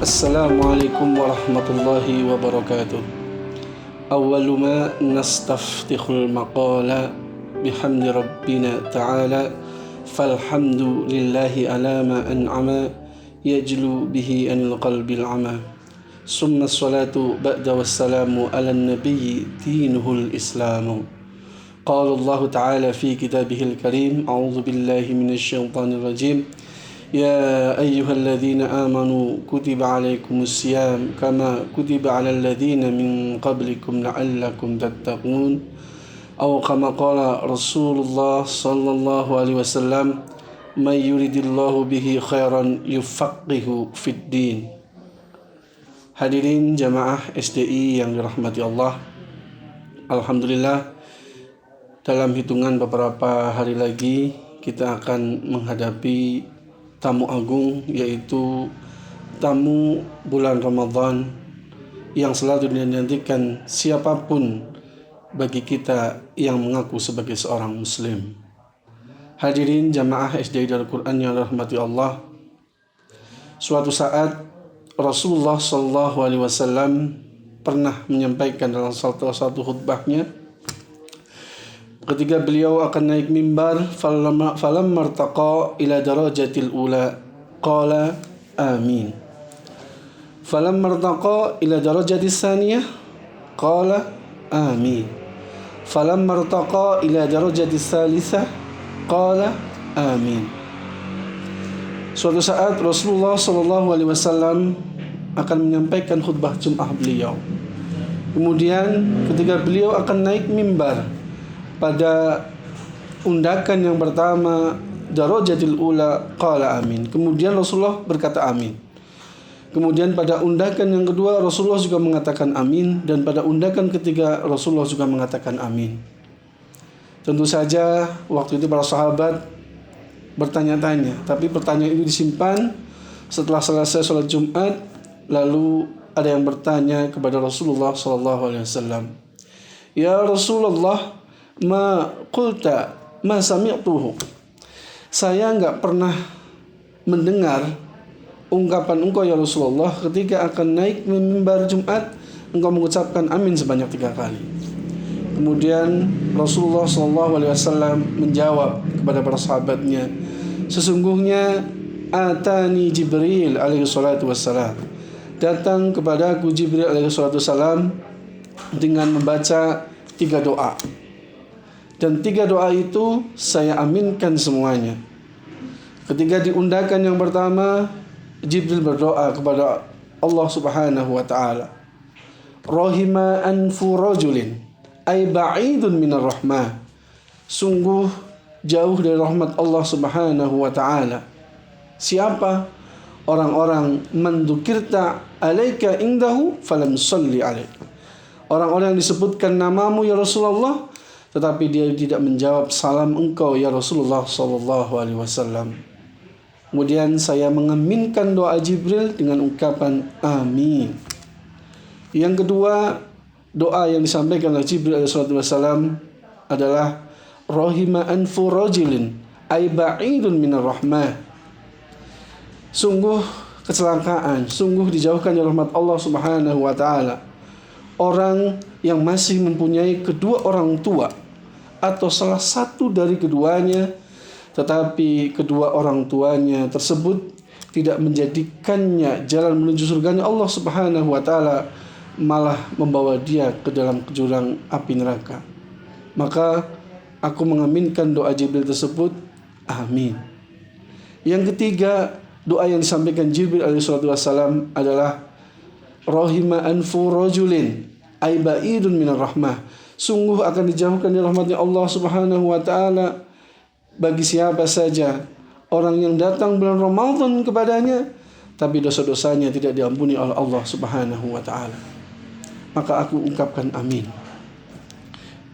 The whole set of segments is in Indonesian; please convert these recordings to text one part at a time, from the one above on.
Assalamualaikum warahmatullahi wabarakatuh. Awwalu ma nastaftihul maqala bihamdi rabbina ta'ala falhamdu lillahi ala ma an'ama yajlu bihi anil qalbil ama summa salatu ba'da wassalamu ala nabiyyi dinuhul islamu. Qala Allah ta'ala fi kitabihil karim a'udzu billahi minasy syaithanir rajim. يا أيها الذين آمنوا كتب عليكم الصيام كما كتب على الذين من قبلكم لعلكم تتقون أو كما قال رسول الله صلى الله عليه وسلم من يريد الله به خيرا يفقه في الدين. Hadirin jamaah SDI yang dirahmati Allah, alhamdulillah dalam hitungan beberapa hari lagi kita akan menghadapi tamu agung, yaitu tamu bulan Ramadan yang selalu dinantikan siapapun bagi kita yang mengaku sebagai seorang muslim. Hadirin jamaah SDI Darul Quran yang dirahmati Allah, suatu saat Rasulullah SAW pernah menyampaikan dalam salah satu khutbahnya ketika beliau akan naik mimbar, falamma irtaqa ila darajatil ula qala amin, falamma irtaqa ila darajatis saniyah qala amin, falamma irtaqa ila darajatis salisah qala amin. Suatu saat Rasulullah SAW akan menyampaikan khutbah Jumat beliau. Kemudian ketika beliau akan naik mimbar pada undakan yang pertama, darajatil ula qala amin, kemudian Rasulullah berkata amin. Kemudian pada undakan yang kedua Rasulullah juga mengatakan amin, dan pada undakan ketiga Rasulullah juga mengatakan amin. Tentu saja waktu itu para sahabat bertanya-tanya, tapi pertanyaan itu disimpan setelah selesai sholat Jumat. Lalu ada yang bertanya kepada Rasulullah SAW, ya Rasulullah, ma qulta ma sami'tuhu, saya enggak pernah mendengar ungkapan engkau ya Rasulullah ketika akan naik mimbar Jumat engkau mengucapkan amin sebanyak 3 kali. Kemudian Rasulullah SAW menjawab kepada para sahabatnya, sesungguhnya atani Jibril alaihi salatu wassalam, datang kepadaku Jibril alaihi salatu wassalam dengan membaca 3 doa. Dan 3 doa itu saya aminkan semuanya. Ketika diundakan yang pertama, Jibril berdoa kepada Allah Subhanahu wa ta'ala, rahima anfu rajulin ay ba'idun minar rahmah, sungguh jauh dari rahmat Allah Subhanahu wa ta'ala. Siapa? Orang-orang man dzukirta alaika indahu falam salli alaik, orang-orang yang disebutkan namamu ya Rasulullah tetapi dia tidak menjawab salam engkau ya Rasulullah sallallahu alaihi wasallam. Kemudian saya mengaminkan doa Jibril dengan ungkapan amin. Yang kedua, doa yang disampaikan oleh Jibril alaihi wasallam adalah rahima anfu rajulin ay ba'idun minar rahmah, sungguh kecelakaan, sungguh dijauhkan dari rahmat Allah Subhanahu wa taala orang yang masih mempunyai kedua orang tua atau salah satu dari keduanya, tetapi kedua orang tuanya tersebut tidak menjadikannya jalan menuju surganya Allah Subhanahu wa taala, malah membawa dia ke dalam jurang api neraka. Maka aku mengaminkan doa Jibril tersebut, amin. Yang ketiga, doa yang disampaikan Jibril alaihi wasallam adalah rahima anfu rajulin ay ba'idun minar rahmah, sungguh akan dijauhkan dari rahmatnya Allah Subhanahu wa taala bagi siapa saja orang yang datang bulan Ramadan kepadanya tapi dosa-dosanya tidak diampuni oleh Allah Subhanahu wa taala. maka aku ungkapkan amin.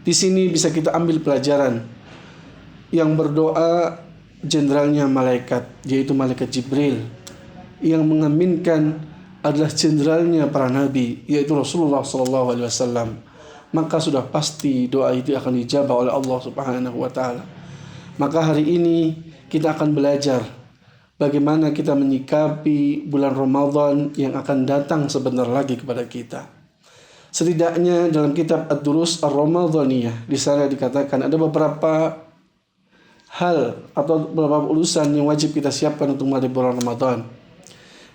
Di sini bisa kita ambil pelajaran. Yang berdoa jenderalnya malaikat, yaitu malaikat Jibril. Yang mengaminkan adalah jenderalnya para nabi, yaitu Rasulullah SAW. Maka sudah pasti doa itu akan dijabah oleh Allah Subhanahu wa taala. Maka hari ini kita akan belajar bagaimana kita menyikapi bulan Ramadan yang akan datang sebentar lagi kepada kita. Setidaknya dalam kitab Ad-Durus Ar-Ramadhaniyah, di sana dikatakan ada beberapa hal atau beberapa urusan yang wajib kita siapkan untuk menghadapi bulan Ramadan.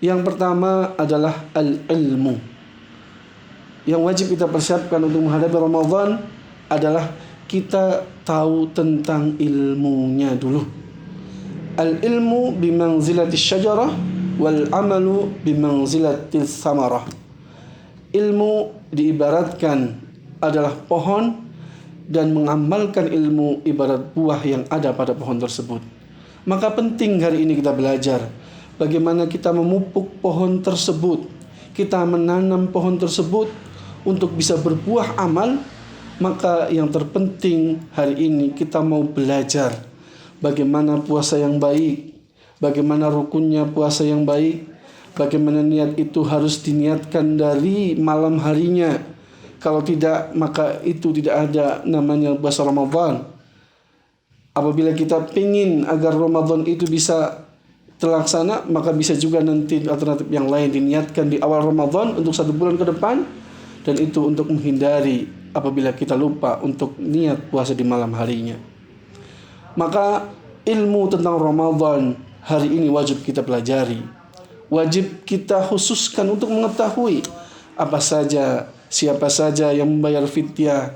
Yang pertama adalah al-ilmu. Yang wajib kita persiapkan untuk menghadapi Ramadan adalah kita tahu tentang ilmunya dulu. Al-ilmu bimanzilati syajarah wal amalu bimanzilati samarah. Ilmu diibaratkan adalah pohon dan mengamalkan ilmu ibarat buah yang ada pada pohon tersebut. Maka penting hari ini kita belajar bagaimana kita memupuk pohon tersebut. Kita menanam pohon tersebut untuk bisa berbuah amal. Maka yang terpenting hari ini kita mau belajar bagaimana puasa yang baik, bagaimana rukunnya puasa yang baik, bagaimana niat itu harus diniatkan dari malam harinya. Kalau tidak, maka itu tidak ada namanya puasa Ramadan. Apabila kita ingin agar Ramadan itu bisa terlaksana, maka bisa juga nanti alternatif yang lain diniatkan di awal Ramadan untuk 1 bulan ke depan. Dan itu untuk menghindari apabila kita lupa untuk niat puasa di malam harinya. Maka ilmu tentang Ramadan hari ini wajib kita pelajari. Wajib kita khususkan untuk mengetahui apa saja, siapa saja yang membayar fidyah.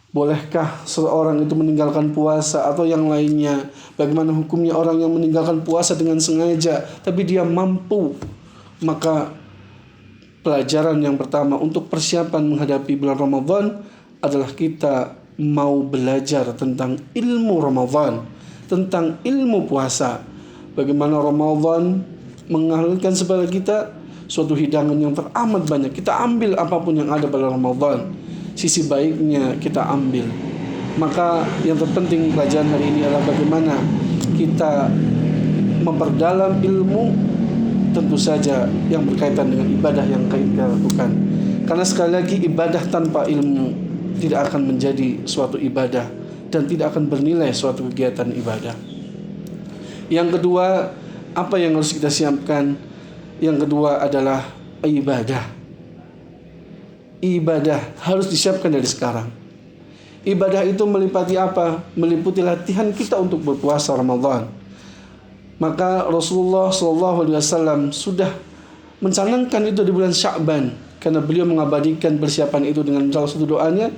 Bolehkah seorang itu meninggalkan puasa atau yang lainnya? Bagaimana hukumnya orang yang meninggalkan puasa dengan sengaja tapi dia mampu? Maka pelajaran yang pertama untuk persiapan menghadapi bulan Ramadan adalah kita mau belajar tentang ilmu Ramadan, tentang ilmu puasa. Bagaimana Ramadan menghalalkan kepada kita suatu hidangan yang teramat banyak. Kita ambil apapun yang ada pada Ramadan. Sisi baiknya kita ambil. Maka yang terpenting pelajaran hari ini adalah bagaimana kita memperdalam ilmu, tentu saja yang berkaitan dengan ibadah yang kita lakukan. Karena sekali lagi ibadah tanpa ilmu tidak akan menjadi suatu ibadah dan tidak akan bernilai suatu kegiatan ibadah. Yang kedua, apa yang harus kita siapkan? Yang kedua adalah ibadah. Ibadah harus disiapkan dari sekarang. Ibadah itu meliputi apa? Meliputi latihan kita untuk berpuasa Ramadan. Maka Rasulullah SAW sudah mencanangkan itu di bulan Sya'ban, karena beliau mengabadikan persiapan itu dengan salah satu doanya,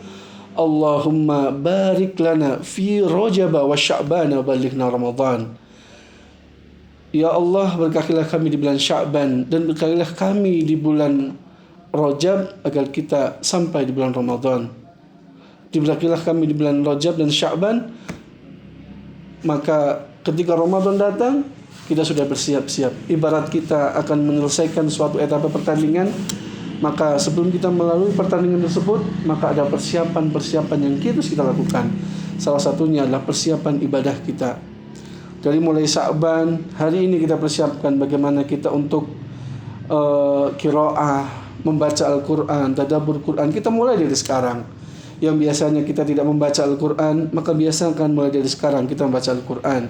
Allahumma barik lana fi Rajab wa Sya'ban wa balighna Ramadan. Ya Allah, berkahilah kami di bulan Sya'ban dan berkahilah kami di bulan Rajab agar kita sampai di bulan Ramadan. Diberkahilah kami di bulan Rajab dan Sya'ban, maka ketika Ramadan datang, kita sudah bersiap-siap. Ibarat kita akan menyelesaikan suatu etapa pertandingan, maka sebelum kita melalui pertandingan tersebut, maka ada persiapan-persiapan yang kita lakukan. Salah satunya adalah persiapan ibadah kita. Dari mulai Sya'ban, hari ini kita persiapkan bagaimana kita untuk qiraah, membaca Al-Quran, tadabbur Quran. Kita mulai dari sekarang. Yang biasanya kita tidak membaca Al-Quran, maka biasakan mulai dari sekarang kita membaca Al-Quran.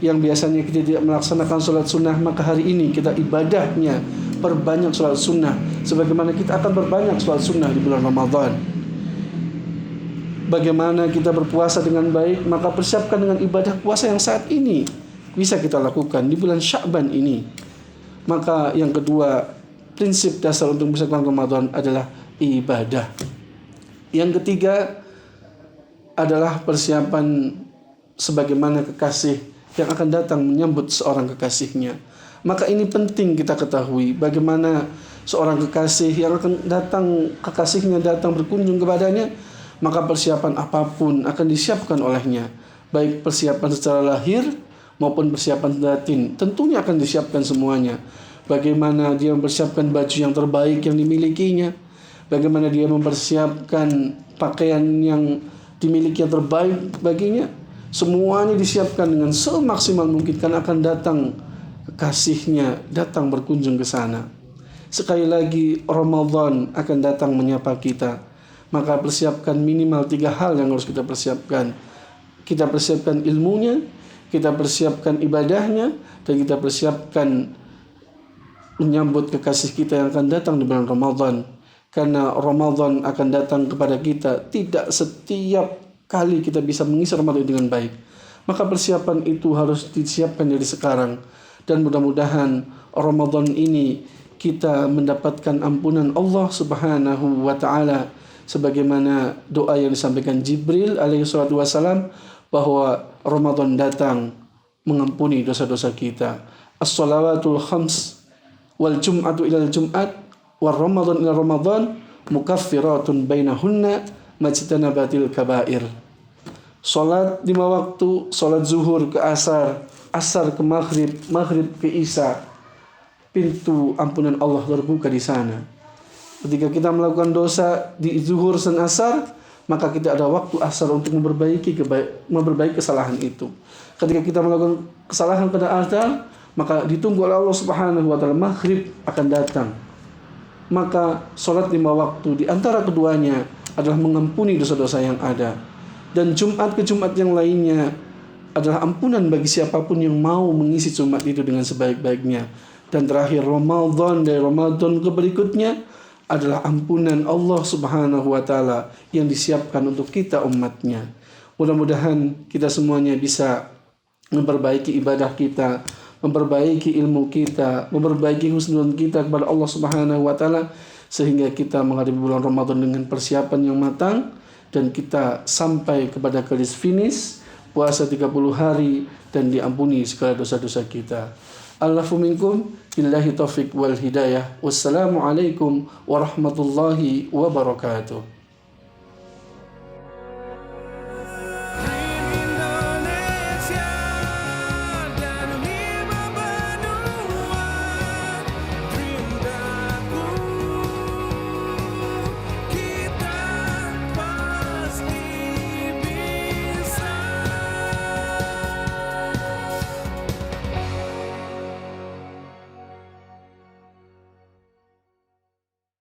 Yang biasanya kita tidak melaksanakan sholat sunnah, maka hari ini kita ibadahnya perbanyak sholat sunnah, sebagaimana kita akan berbanyak sholat sunnah di bulan Ramadan. Bagaimana kita berpuasa dengan baik, maka persiapkan dengan ibadah puasa yang saat ini bisa kita lakukan di bulan Sya'ban ini. Maka yang kedua, prinsip dasar untuk mempersiapkan Ramadan adalah ibadah. Yang ketiga adalah persiapan sebagaimana kekasih yang akan datang menyambut seorang kekasihnya. Maka ini penting kita ketahui bagaimana seorang kekasih yang akan datang, kekasihnya datang berkunjung kepadanya, maka persiapan apapun akan disiapkan olehnya, baik persiapan secara lahir maupun persiapan batin, tentunya akan disiapkan semuanya. Bagaimana dia mempersiapkan baju yang terbaik yang dimilikinya, bagaimana dia mempersiapkan pakaian yang dimiliki yang terbaik baginya. Semuanya disiapkan dengan semaksimal mungkin karena akan datang kekasihnya, datang berkunjung ke sana. Sekali lagi Ramadan akan datang menyapa kita. Maka persiapkan minimal 3 hal yang harus kita persiapkan. Kita persiapkan ilmunya, kita persiapkan ibadahnya, dan kita persiapkan menyambut kekasih kita yang akan datang di bulan Ramadan. Karena Ramadan akan datang kepada kita tidak setiap kali kita bisa mengisi Ramadan dengan baik. Maka persiapan itu harus disiapkan dari sekarang. Dan mudah-mudahan Ramadan ini kita mendapatkan ampunan Allah Subhanahu wa ta'ala, sebagaimana doa yang disampaikan Jibril alaihi salatu wassalam, bahwa Ramadan datang mengampuni dosa-dosa kita. As-salawatul khams wal jum'atu ilal jum'at wal Ramadan ila Ramadan mukaffiratun bainahunna majtanabatil kabair. Salat 5 waktu, salat zuhur ke asar, asar ke maghrib, maghrib ke isya. Pintu ampunan Allah terbuka di sana. Ketika kita melakukan dosa di zuhur dan asar, maka kita ada waktu asar untuk memperbaiki kesalahan itu. Ketika kita melakukan kesalahan pada asar, maka ditunggu oleh Allah Subhanahu wa ta'ala, maghrib akan datang. Maka sholat 5 waktu di antara keduanya adalah mengampuni dosa-dosa yang ada. Dan Jumat ke Jumat yang lainnya adalah ampunan bagi siapapun yang mau mengisi Jumat itu dengan sebaik-baiknya. Dan terakhir Ramadan dari Ramadan ke berikutnya adalah ampunan Allah Subhanahu wa ta'ala yang disiapkan untuk kita umatnya. Mudah-mudahan kita semuanya bisa memperbaiki ibadah kita, memperbaiki ilmu kita, memperbaiki husnuzon kita kepada Allah Subhanahu wa ta'ala, sehingga kita menghadapi bulan Ramadan dengan persiapan yang matang dan kita sampai kepada garis finish puasa 30 hari dan diampuni segala dosa-dosa kita. Allahu minkum, billahi taufiq wal hidayah. Wassalamualaikum warahmatullahi wabarakatuh.